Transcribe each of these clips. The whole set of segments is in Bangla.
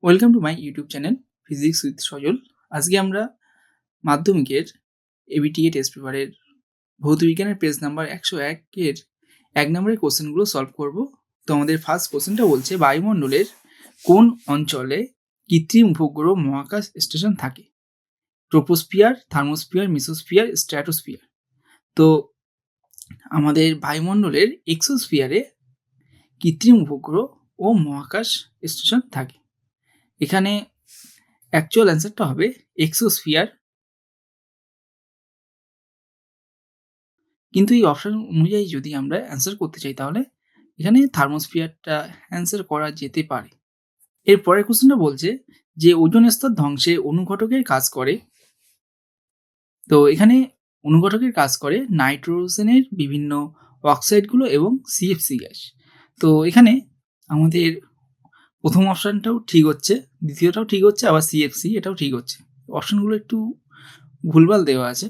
Welcome to my YouTube channel physics with Sajal. আজকে আমরা মাধ্যমিকের এবিটিএ টেস্ট পেপারের ভৌতবিজ্ঞানের পেজ নাম্বার 101-এর 1 নম্বরের কোশ্চেনগুলো সলভ করব। তো আমাদের ফার্স্ট কোশ্চেনটা বলছে, বায়ুমণ্ডলের কোন অঞ্চলে কৃত্রিম উপগ্রহ মহাকাশ স্টেশন থাকে? Troposphere, thermosphere, mesosphere, stratosphere. তো আমাদের বায়ুমণ্ডলের এক্সোস্ফিয়ারে কৃত্রিম উপগ্রহ ও মহাকাশ স্টেশন থাকে। এখানে অ্যাকচুয়াল অ্যান্সারটা হবে এক্সোস্ফিয়ার, কিন্তু এই অপশন অনুযায়ী যদি আমরা অ্যান্সার করতে চাই তাহলে এখানে থার্মোস্ফিয়ারটা অ্যান্সার করা যেতে পারে। এর পরের কোশ্চেনটা বলছে যে ওজোন স্তর ধ্বংসে অনুঘটকের কাজ করে। তো এখানে অনুঘটকের কাজ করে নাইট্রোজেনের বিভিন্ন অক্সাইডগুলো এবং সিএফসি গ্যাস। তো এখানে আমাদের প্রথম অপশানটাও ঠিক হচ্ছে, দ্বিতীয়টাও ঠিক হচ্ছে, আবার সিএফসি এটাও ঠিক হচ্ছে। অপশানগুলো একটু ভুলভাল দেওয়া আছে।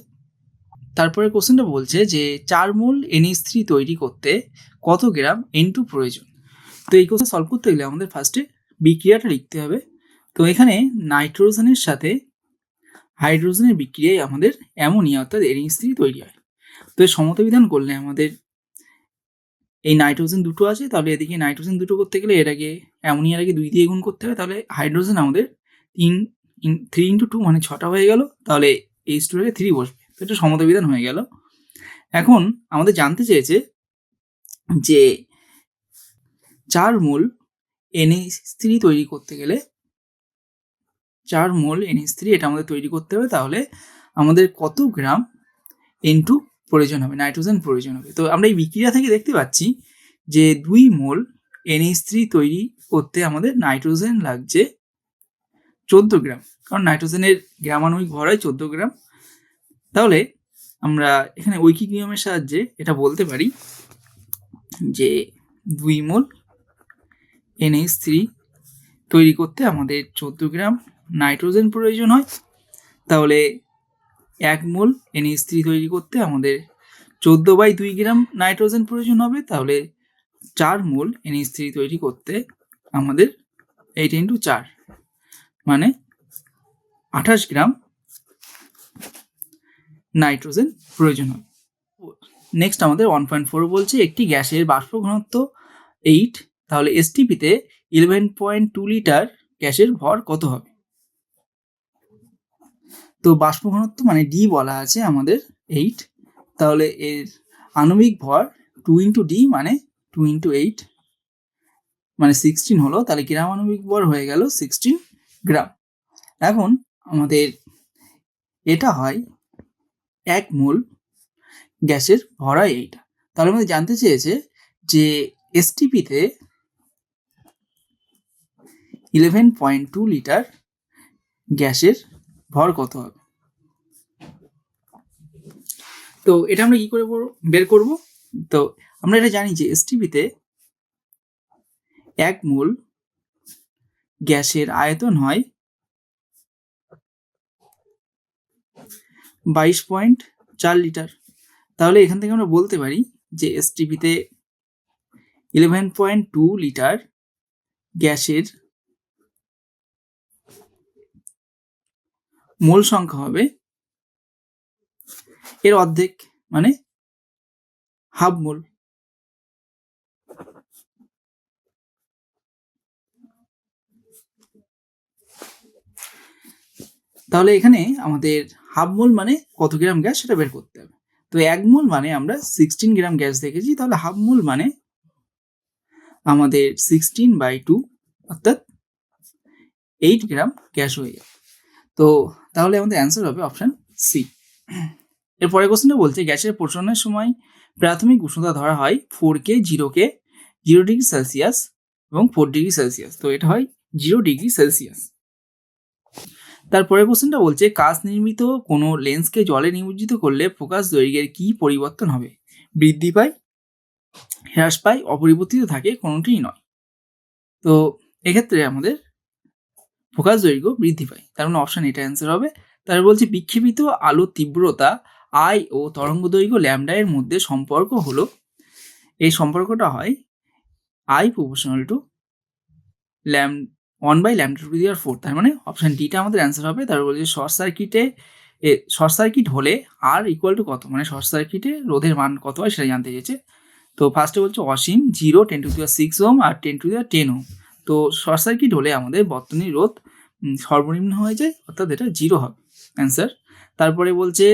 তারপরে কোশ্চেনটা বলছে যে 4 মোল NH3 তৈরি করতে কত গ্রাম N2 প্রয়োজন? তো এই কোশ্চেন সলভ করতে গেলে আমাদের ফার্স্টে বিক্রিয়াটা লিখতে হবে। তো এখানে নাইট্রোজেনের সাথে হাইড্রোজেনের বিক্রিয়ায় আমাদের অ্যামোনিয়া অর্থাৎ NH3 তৈরি হয়। তো এর সমতাবিধান করলে আমাদের এই নাইট্রোজেন দুটো আছে, তাহলে এদিকে নাইট্রোজেন দুটো করতে গেলে এর আগে অ্যামোনিয়ার আগে 2 দিয়ে গুণ করতে হবে, তাহলে হাইড্রোজেন আমাদের 3 × 2 মানে 6টা হয়ে গেল, তাহলে H2 এর 3 বসবে। তো এটা সমতাবিধান হয়ে গেল। এখন আমাদের জানতে চেয়েছে যে 4 মোল NH3 তৈরি করতে গেলে 4 মোল NH3 এটা আমাদের তৈরি করতে হবে, তাহলে আমাদের কত গ্রাম N2 প্রয়োজন হবে, নাইট্রোজেন প্রয়োজন হবে। তো আমরা এই বিক্রিয়া থেকে দেখতে পাচ্ছি যে 2 মোল NH3 তৈরি করতে আমাদের নাইট্রোজেন লাগছে 14 গ্রাম, কারণ নাইট্রোজেনের গ্রামাণবিক ভর হয় 14 গ্রাম। তাহলে আমরা এখানে ঐকিক নিয়মের সাহায্যে এটা বলতে পারি যে 2 মোল NH3 তৈরি করতে আমাদের 14 গ্রাম নাইট্রোজেন প্রয়োজন হয়, তাহলে 1 মোল NH3 তৈরি করতে আমাদের 14/2 গ্রাম নাইট্রোজেন প্রয়োজন হবে, তাহলে 4 মোল NH3 তৈরি করতে আমাদের 8 × 4 মানে 28 গ্রাম নাইট্রোজেন প্রয়োজন হবে। নেক্সট আমাদের 1.4 বলছে, একটি গ্যাসের বাষ্প ঘনত্ব 8, তাহলে এসটিপিতে 11.2 লিটার গ্যাসের ভর কত হবে? তো বাষ্প ঘনত্ব মানে ডি বলা আছে আমাদের 8, তাহলে এর আণবিক ভর 2 × d মানে 2 × 8 মানে 16 হলো, তাহলে গ্রাম আণবিক ভর হয়ে গেল 16 গ্রাম। এখন আমাদের এটা হয় 1 মোল গ্যাসের ভর হয় এইটা, তাহলে আমাদের জানতে চেয়েছে যে এসটিপিতে 11.2 লিটার গ্যাসের ভর কত হবে? তো এটা আমরা কি করে বের করব? তো আমরা এটা জানি যে এসটিপিতে 1 মোল গ্যাসের আয়তন হয় 22.4 লিটার, তাহলে এখান থেকে আমরা বলতে পারি যে এসটিপিতে 11.2 লিটার গ্যাসের মোল সংখ্যা হবে এর অর্ধেক মানে হাফ মোল। তাহলে এখানে আমাদের হাফ মোল মানে কত গ্রাম গ্যাস সেটা বের করতে হবে। তো 1 মোল মানে আমরা 16 গ্রাম গ্যাস দেখেছি, তাহলে হাফ মোল মানে আমাদের 16/2 অর্থাৎ 8 গ্রাম গ্যাস হয়ে যাবে। তো তাহলে আমাদের অ্যান্সার হবে অপশান সি। এর পরের কোশ্চেনটা বলছে, গ্যাসের প্রসারণের সময় প্রাথমিক উষ্ণতা ধরা হয় 4K, 0K, 0 ডিগ্রি সেলসিয়াস এবং 4 ডিগ্রি সেলসিয়াস। তো এটা হয় 0 ডিগ্রি সেলসিয়াস। তারপরের কোশ্চেনটা বলছে, কাঁচ নির্মিত কোনো লেন্সকে জলে নিমজ্জিত করলে ফোকাস দৈর্ঘ্যের কি পরিবর্তন হবে? বৃদ্ধি পায়, হ্রাস পায়, অপরিবর্তিত থাকে, কোনোটিই নয়। তো এক্ষেত্রে আমাদের ফোকাস দৈর্ঘ্য বৃদ্ধি পায়, তার মানে অপশান এটা অ্যান্সার হবে। তারপর বলছে, বিক্ষেপিত আলোর তীব্রতা আই ও তরঙ্গ দৈর্ঘ্য ল্যামডা এর মধ্যে সম্পর্ক হলো, এই সম্পর্কটা হয় I = 1/λ⁴। তার মানে অপশন ডিটা আমাদের অ্যান্সার হবে। তারপর বলছে শর্ট সার্কিট হলে আর ইকুয়াল টু কত, মানে শর্ট সার্কিটে রোধের মান কত হয় সেটা জানতে চেয়েছে। তো ফার্স্টে বলছে অসীম, 0, 10⁻6 ওহম আর 10⁻10 ওহম। তো শর্ট সার্কিট হলে আমাদের বর্তনীর রোধ সর্বনিম্ন হয়ে যায়, অর্থাৎ এটা 0 হবে অ্যান্সার। তারপরে বলছে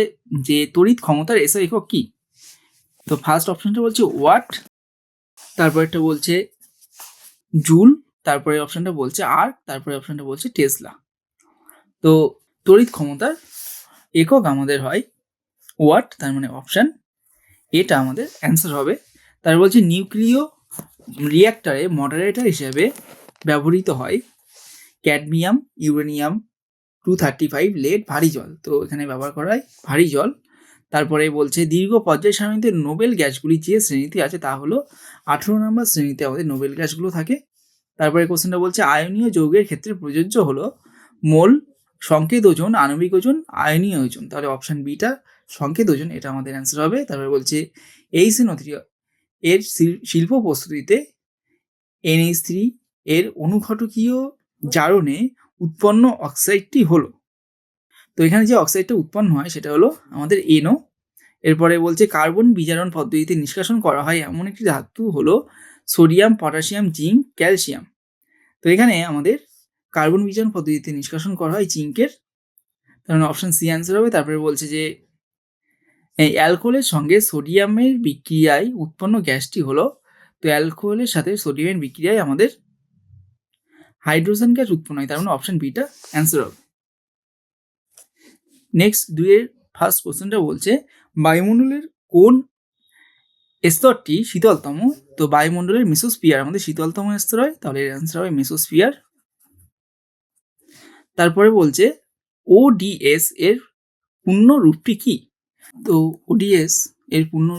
যে তড়িৎ ক্ষমতার এসআই একক কি? তো ফার্স্ট অপশনটা বলছে ওয়াট, তারপরেরটা বলছে জুল, তারপরে অপশনটা বলছে আর্ক, তারপরে অপশনটা বলছে টেসলা। তো তড়িৎ ক্ষমতার একক আমাদের হয় ওয়াট, তার মানে অপশন এটা আমাদের অ্যান্সার হবে। তারপর বলছে নিউক্লিয় রিঅ্যাক্টরে মডারেটর হিসেবে ব্যবহৃত হয় ক্যাডমিয়াম, ইউরেনিয়াম 235, লেড, ভারী জল। তো এখানে ব্যবহার করা হয় ভারী জল। তারপরে বলছে দীর্ঘ পর্যায় সারণীতে নোবেল গ্যাসগুলি যে শ্রেণীতে আছে তা হলো 18 নম্বর শ্রেণীতে আমাদের নোবেল গ্যাসগুলো থাকে। তারপরে কোশ্চেনটা বলছে আয়নীয় যৌগের ক্ষেত্রে প্রযোজ্য হলো মোল, সংকেত ওজন, আণবিক ওজন, আয়নীয় ওজন। তাহলে অপশন বিটা সংকেত ওজন, এটা আমাদের অ্যান্সার হবে। তারপরে বলছে HNO3 এর শিল্প প্রস্তুতিতে NH3 এর অনুঘটকীয় জারণে উৎপন্ন অক্সাইডটি হলো। তো এখানে যে অক্সাইডটা উৎপন্ন হয় সেটা হলো আমাদের NO। এরপরে বলছে কার্বন বিজারণ পদ্ধতিতে নিষ্কাশন করা হয় এমন একটি ধাতু হলো সোডিয়াম, পটাশিয়াম, জিঙ্ক, ক্যালসিয়াম। তো এখানে আমাদের কার্বন বিজারণ পদ্ধতিতে নিষ্কাশন করা হয় জিঙ্কের, তার মানে অপশন সি অ্যান্সার হবে। তারপরে বলছে যে এই অ্যালকোহলের সঙ্গে সোডিয়ামের বিক্রিয়ায় উৎপন্ন গ্যাসটি হলো, তো অ্যালকোহলের সাথে সোডিয়ামের বিক্রিয়ায় আমাদের হাইড্রোজেন গ্যাস উৎপন্ন হয়, তার মানে অপশন বিটা অ্যান্সার হবে। নেক্সট 2 ফার্স্ট কোশ্চেনটা বলছে বায়ুমণ্ডলের কোন স্তরটি শীতলতম? তো বায়ুমণ্ডলের মেসোস্ফিয়ার আমাদের শীতলতম স্তর হয়, তাহলে এর অ্যান্সার হবে মেসোস্ফিয়ার। তারপরে বলছে ODS এর পূর্ণ রূপটি কি? তো ODS এর পূর্ণ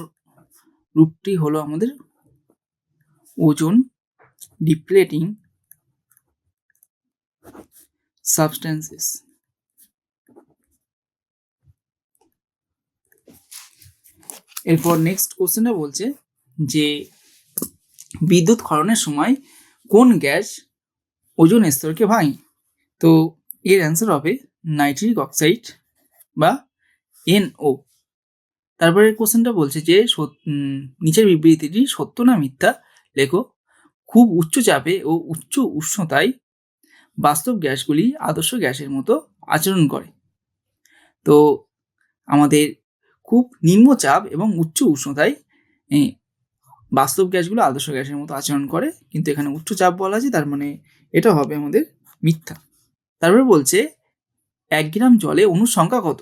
রূপটি হলো আমাদের ওজোন ডিপ্লেটিং সাবস্টেন্সেস। এরপর নেক্সট কোশ্চেনটা বলছে যে বিদ্যুৎ ক্ষরণের সময় কোন গ্যাস ওজোন স্তরকে ভাঙে? তো এর অ্যান্সার হবে নাইট্রিক অক্সাইড বা NO। তারপরে কোশ্চেনটা বলছে যে নিচের বিবৃতিটি সত্য না মিথ্যা লেখো। খুব উচ্চ চাপে ও উচ্চ উষ্ণতায় বাস্তব গ্যাসগুলি আদর্শ গ্যাসের মতো আচরণ করে। তো আমাদের খুব নিম্ন চাপ এবং উচ্চ উষ্ণতায় বাস্তব গ্যাসগুলো আদর্শ গ্যাসের মতো আচরণ করে, কিন্তু এখানে উচ্চ চাপ বলা আছে, তার মানে এটা হবে আমাদের মিথ্যা। তারপরে বলছে 1 গ্রাম জলে অণুর সংখ্যা কত?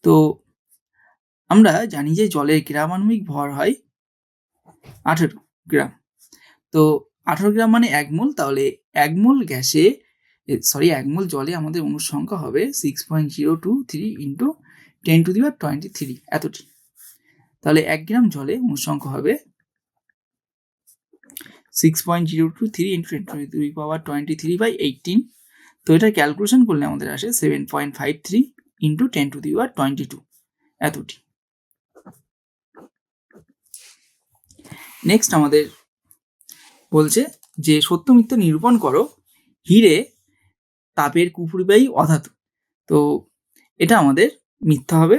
তো আমরা জানি যে জলের গ্রামাণবিক ভর হয় 18 গ্রাম। তো 18 গ্রাম মানে 1 মোল, তাহলে 1 মোল জলে আমাদের অণুর সংখ্যা হবে 6.023 ইন্টু 10⁻23 এতটি। তাহলে 1 গ্রাম জলে অণুর সংখ্যা হবে 6.023 ইন্টু 10⁻23/18। তো এটা ক্যালকুলেশন করলে আমাদের আসে 7.53 ইন্টু 10⁻22 এতটি। নেক্সট আমাদের বলছে যে সত্য মিথ্যা নিরূপণ করো হিরে তাপের কুপরিবাহী অধাতু। তো এটা আমাদের মিথ্যা হবে,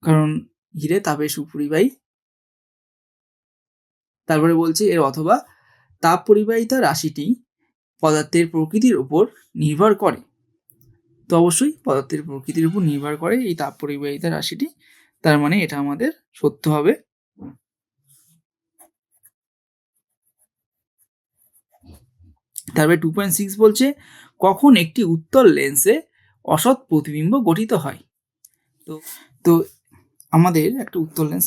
কারণ হিরে তাপের সুপরিবাহী। তারপরে বলছে এর অথবা তাপ পরিবাহিতা রাশিটি পদার্থের প্রকৃতির উপর নির্ভর করে। তো অবশ্যই পদার্থের প্রকৃতির উপর নির্ভর করে এই তাপ পরিবাহিতা রাশিটি, তার মানে এটা আমাদের সত্য হবে। তারপরে 2.6 বলছে কখন একটি উত্তল লেন্সে অসৎ প্রতিবিম্ব গঠিত হয়? তো আমাদের একটা উত্তল লেন্স,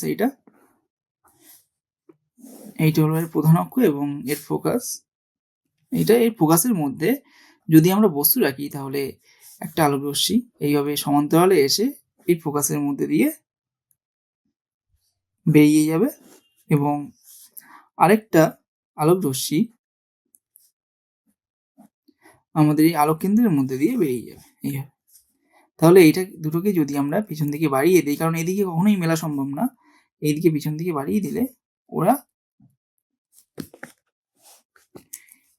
এইটা হলো এর প্রধান অক্ষ এবং এর ফোকাস। এর ফোকাসের মধ্যে যদি আমরা বস্তু রাখি তাহলে একটা আলোক রশ্মি এইভাবে সমান্তরালে এসে এই ফোকাসের মধ্যে দিয়ে বেরিয়ে যাবে এবং আরেকটা আলোক রশ্মি আমাদের এই আলোক কেন্দ্রের মধ্যে দিয়ে বেরিয়ে যাবে এইভাবে। তাহলে এইটা দুটোকে যদি আমরা পিছন দিকে বাড়িয়ে দিই, কারণ এদিকে কখনোই মেলা সম্ভব না, এইদিকে পিছন দিকে বাড়িয়ে দিলে ওরা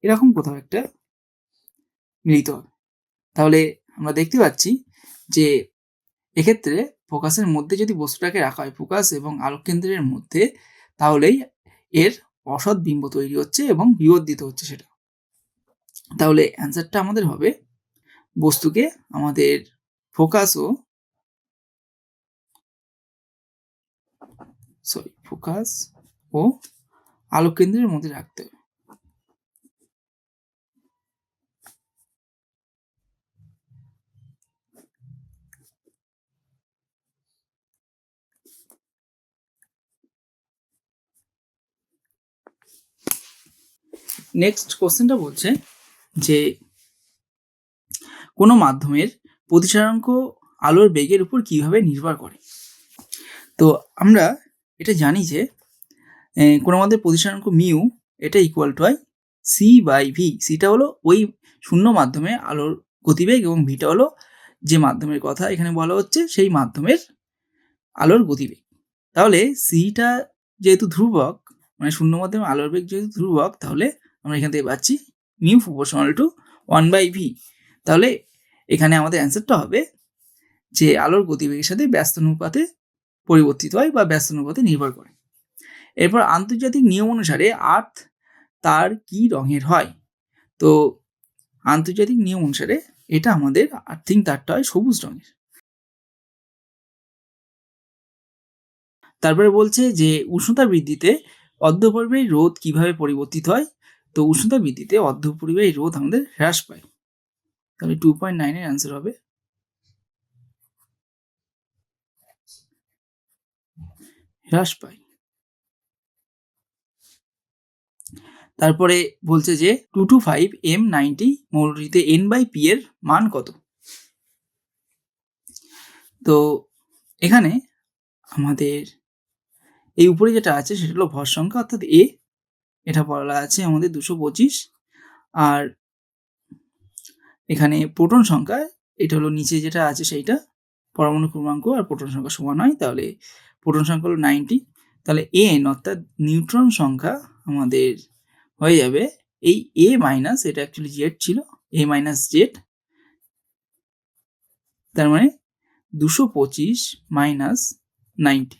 এরকম কোথাও একটা মিলিত হবে। তাহলে আমরা দেখতে পাচ্ছি যে এক্ষেত্রে ফোকাসের মধ্যে যদি বস্তুটাকে রাখা হয় ফোকাস এবং আলোক কেন্দ্রের মধ্যে, তাহলেই এর অসৎ বিম্ব তৈরি হচ্ছে এবং বিবর্ধিত হচ্ছে সেটা। তাহলে অ্যান্সারটা আমাদের হবে বস্তুকে আমাদের ফোকাস ও আলোক কেন্দ্রের মধ্যে রাখতে হবে। নেক্সট কোশ্চেনটা বলছে যে কোনো মাধ্যমের প্রতিসরাঙ্ক আলোর বেগের উপর কিভাবে নির্ভর করে। তো আমরা এটা জানি যে কোনো মাধ্যমের প্রতিসরাঙ্ক মিউ এটা ইকুয়াল টু হয় সি বাই ভি। সিটা হলো ওই শূন্য মাধ্যমে আলোর গতিবেগ এবং ভিটা হলো যে মাধ্যমের কথা এখানে বলা হচ্ছে সেই মাধ্যমের আলোর গতিবেগ। তাহলে সিটা যেহেতু ধ্রুবক, মানে শূন্য মাধ্যমে আলোর বেগ যেহেতু ধ্রুবক, তাহলে আমরা এখান থেকে পাচ্ছি মিউ প্রপোর্শনাল টু 1/v। তাহলে এখানে আমাদের অ্যান্সারটা হবে যে আলোর গতিবেগের সাথে ব্যস্তানুপাতে পরিবর্তিত হয় বা ব্যস্তানুপাতে নির্ভর করে। এরপর আন্তর্জাতিক নিয়ম অনুসারে আর্থ তার কি রঙের হয়। তো আন্তর্জাতিক নিয়ম অনুসারে এটা আমাদের আর্থিং তারটা হয় সবুজ রঙের। তারপরে বলছে যে উষ্ণতা বৃদ্ধিতে অর্ধপরিবাহী রোধ কিভাবে পরিবর্তিত হয়। তো উষ্ণতা বৃদ্ধিতে অর্ধপরিবাহী রোধ আমাদের হ্রাস পায়। তাহলে 2.9 এর অ্যান্সার হবে হ্রাস পায়। তারপরে বলছে যে 225 M90 মৌলটিতে N/P এর মান কত। তো এখানে আমাদের এই উপরে যেটা আছে সেটা হলো ভর সংখ্যা অর্থাৎ এ, এটা বলা আছে আমাদের 225। আর এখানে প্রোটন সংখ্যা এটা হলো নিচে যেটা আছে সেইটা পরমাণু ক্রমাঙ্ক আর প্রোটন সংখ্যা সমান হয়, তাহলে প্রোটন সংখ্যা হলো 90। তাহলে এন অর্থাৎ নিউট্রন সংখ্যা আমাদের হয়ে যাবে এই এ মাইনাস, এটা অ্যাকচুয়ালি জেড ছিল, এ মাইনাস জেড, তার মানে 225 মাইনাস 90।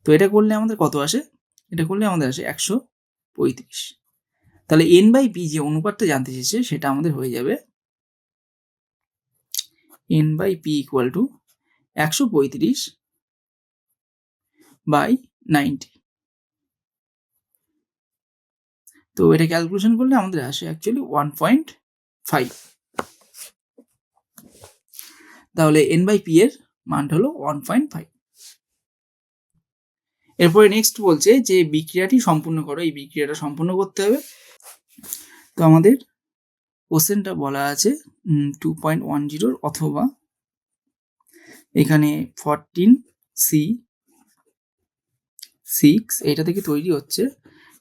তো এটা করলে আমাদের কত আসে, এটা করলে আমাদের আসে 135। তাহলে N/P যে অনুপাতটা জানতে চেয়েছে সেটা আমাদের হয়ে যাবে N/P ইকুয়াল টু 135/90। তো এটা ক্যালকুলেশন করলে আমাদের আসে অ্যাকচুয়ালি 1.5। তাহলে N/P এর মানটা হলো 1.5। এরপরে নেক্সট বলছে যে বিক্রিয়াটি সম্পূর্ণ করো, এই বিক্রিয়াটা সম্পূর্ণ করতে হবে। তো আমাদের কোশ্চেনটা বলা আছে 2.10 অথবা এখানে 14C6 এটা থেকে তৈরি হচ্ছে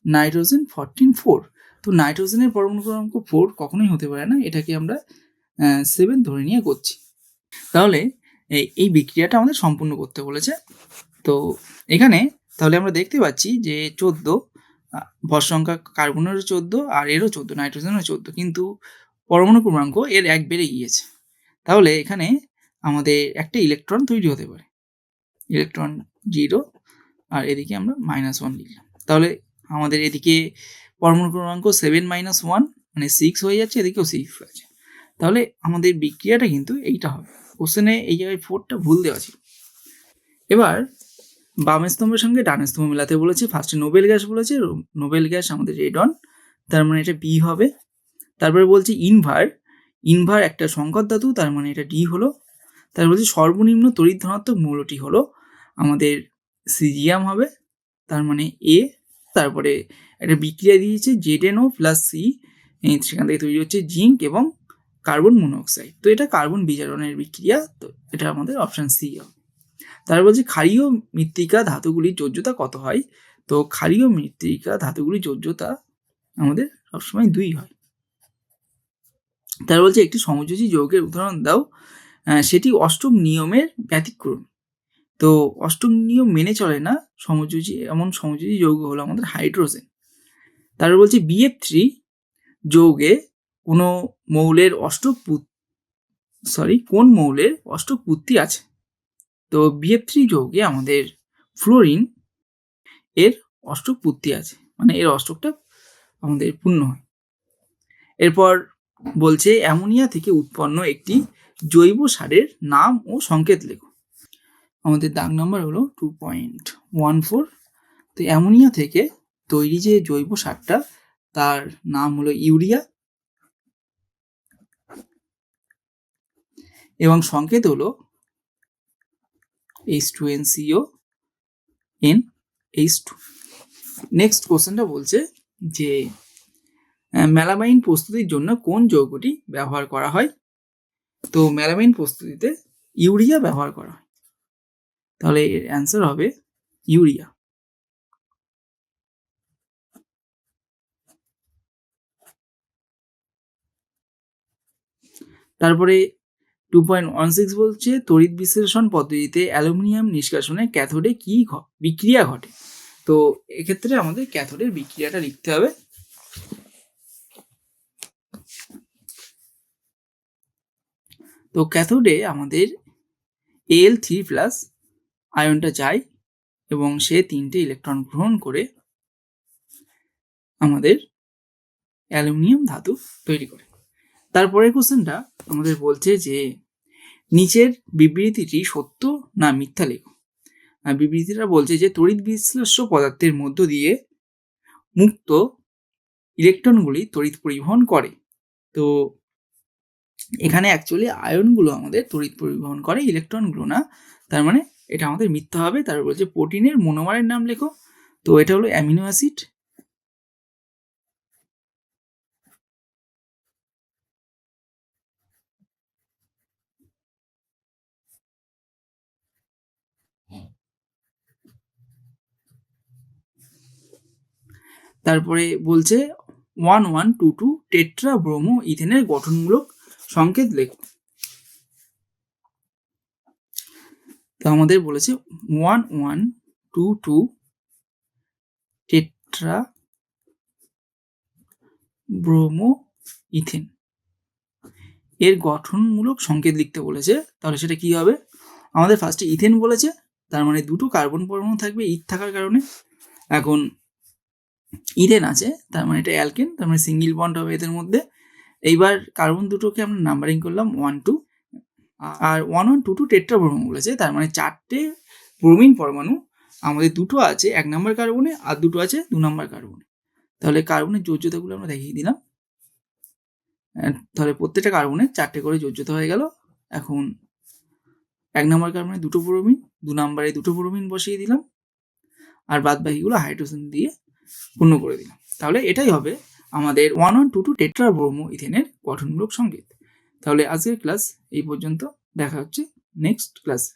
নাইট্রোজেন 14 তো নাইট্রোজেনের পরমাণু ক্রমাঙ্ক 4 কখনোই হতে পারে না, এটাকে আমরা 7 ধরে নিয়ে করছি। তাহলে এই বিক্রিয়াটা আমাদের সম্পূর্ণ করতে বলেছে। তো এখানে তাহলে আমরা দেখতে পাচ্ছি যে 14 ভর সংখ্যা কার্বনেরও 14 আর এরও 14, নাইট্রোজেনেরও 14, কিন্তু পরমাণু ক্রমাঙ্ক এর 1 বেড়ে গিয়েছে। তাহলে এখানে আমাদের একটা ইলেকট্রন তৈরি হতে পারে, ইলেকট্রন 0 আর এদিকে আমরা -1 লিখলাম। তাহলে আমাদের এদিকে পরমাণু ক্রমাঙ্ক 7 - 1 মানে 6 হয়ে যাচ্ছে, এদিকেও 6 হয়েছে। তাহলে আমাদের বিক্রিয়াটা কিন্তু এইটা হবে। কোশ্চেনে এই জায়গায় 4টা ভুল দেওয়া ছিল। এবার বাম স্তম্ভের সঙ্গে ডান স্তম্ভ মেলাতে বলেছে। ফার্স্টে নোবেল গ্যাস বলেছে, নোবেল গ্যাস আমাদের রেডন, তার মানে এটা বি হবে। তারপরে বলছে ইনভার একটা সংকর ধাতু, তার মানে এটা ডি হলো। তারপর বলছে সর্বনিম্ন তড়িৎ ধনাত্মক মৌলটি হলো আমাদের সিজিয়াম হবে, তার মানে এ। তারপরে একটা বিক্রিয়া দিয়েছে ZnO + C, সেখান থেকে তৈরি হচ্ছে জিঙ্ক এবং কার্বন মনোক্সাইড। তো এটা কার্বন বিজারণের বিক্রিয়া, তো এটা আমাদের অপশান সি হবে। তারপর বলছে ক্ষারীয় মৃত্তিকা ধাতুগুলির যোজ্যতা কত হয়। তো ক্ষারীয় মৃত্তিকা ধাতুগুলির যোজ্যতা আমাদের সবসময় 2 হয়। তারপর বলছে একটি সমযোজী যৌগের উদাহরণ দাও, সেটি অষ্টম নিয়মের ব্যতিক্রম। তো অষ্টম নিয়ম মেনে চলে না সমযোজী, এমন সমযোজী যৌগ হলো আমাদের হাইড্রোজেন। তারপর বলছে BF3 যৌগে কোন মৌলের কোন মৌলের অষ্টক পূর্তি আছে? তো BF3 যৌগে আমাদের ফ্লোরিন এর অষ্টক পূর্তি আছে, মানে এর অষ্টকটা আমাদের পূর্ণ হয়। এরপর বলছে অ্যামোনিয়া থেকে উৎপন্ন একটি জৈব সারের নাম ও সংকেত লেখো। আমাদের দাগ নাম্বার হলো 2.14। তো অ্যামোনিয়া থেকে তৈরি যে জৈব সারটা তার নাম হলো ইউরিয়া এবং সংকেত হলো H2NCO NH2। নেক্সট কোশ্চেনটা বলছে যে মেলামাইন প্রস্তুতির জন্য কোন যৌগটি ব্যবহার করা হয়? তো মেলামাইন প্রস্তুতিতে ইউরিয়া ব্যবহার করা হয়, তাহলে এর অ্যান্সার হবে ইউরিয়া। তারপরে 2.16 বলছে তড়িৎ বিশ্লেষণ পদ্ধতিতে অ্যালুমিনিয়াম নিষ্কাশনে ক্যাথোডে কি বিক্রিয়া ঘটে? তো এক্ষেত্রে আমাদের ক্যাথোডের বিক্রিয়াটা লিখতে হবে। তো ক্যাথোডে আমাদের Al3+ আয়নটা যায় এবং সে 3টে ইলেকট্রন গ্রহণ করে আমাদের অ্যালুমিনিয়াম ধাতু তৈরি করে। তারপরের কোশ্চেনটা আমাদের বলছে যে নিচের বিবৃতিটি সত্য না মিথ্যা লেখো। বিবৃতিটা বলছে যে তড়িৎ বিশ্লেষ্য পদার্থের মধ্য দিয়ে মুক্ত ইলেকট্রনগুলি তড়িৎ পরিবহন করে। তো এখানে অ্যাকচুয়ালি আয়নগুলো আমাদের তড়িৎ পরিবহন করে, ইলেকট্রনগুলো না, তার মানে এটা আমাদের মিথ্যা হবে। তারপর বলছে প্রোটিনের মনোমারের নাম লেখো। তো এটা হলো অ্যামিনো অ্যাসিড। তারপরে বলছে 1122 টেট্রা ব্রোমো ইথেনের গঠনমূলক সংকেত লেখো। তো আমাদের বলেছে 1122 টেট্রা ব্রোমো ইথেন এর গঠনমূলক সংকেত লিখতে বলেছে। তাহলে সেটা কি হবে? আমাদের ফার্স্টে ইথেন বলেছে, তার মানে দুটো কার্বন পরমাণু থাকবে ইথ থাকার কারণে। এখন ইথেন আছে, তার মানে এটা অ্যালকেন, তার মানে সিঙ্গেল বন্ড হবে এদের মধ্যে। এইবার কার্বন দুটোকে আমরা নাম্বারিং করলাম 1 2, আর 1122 টেট্রা ব্রোমো বলেছে, তার মানে 4টে ব্রোমিন পরমাণু আমাদের দুটো আছে 1 নম্বর কার্বনে আর দুটো আছে 2 নম্বর কার্বনে। তাহলে কার্বনের যোজ্যতাগুলো আমরা দেখিয়ে দিলাম। তাহলে প্রত্যেকটা কার্বনে 4টে করে যোজ্যতা হয়ে গেল। এখন 1 নম্বর কার্বনে দুটো ব্রোমিন, 2 নম্বরে দুটো ব্রোমিন বসিয়ে দিলাম, আর বাদ বাকিগুলো হাইড্রোজেন দিয়ে পূর্ণ করে দিলাম। তাহলে এটাই হবে আমাদের 1122 টেট্রা ব্রোমো ইথেনের গঠনমূলক সংকেত। তাহলে আজকের ক্লাস এই পর্যন্ত, দেখা হচ্ছে নেক্সট ক্লাসে।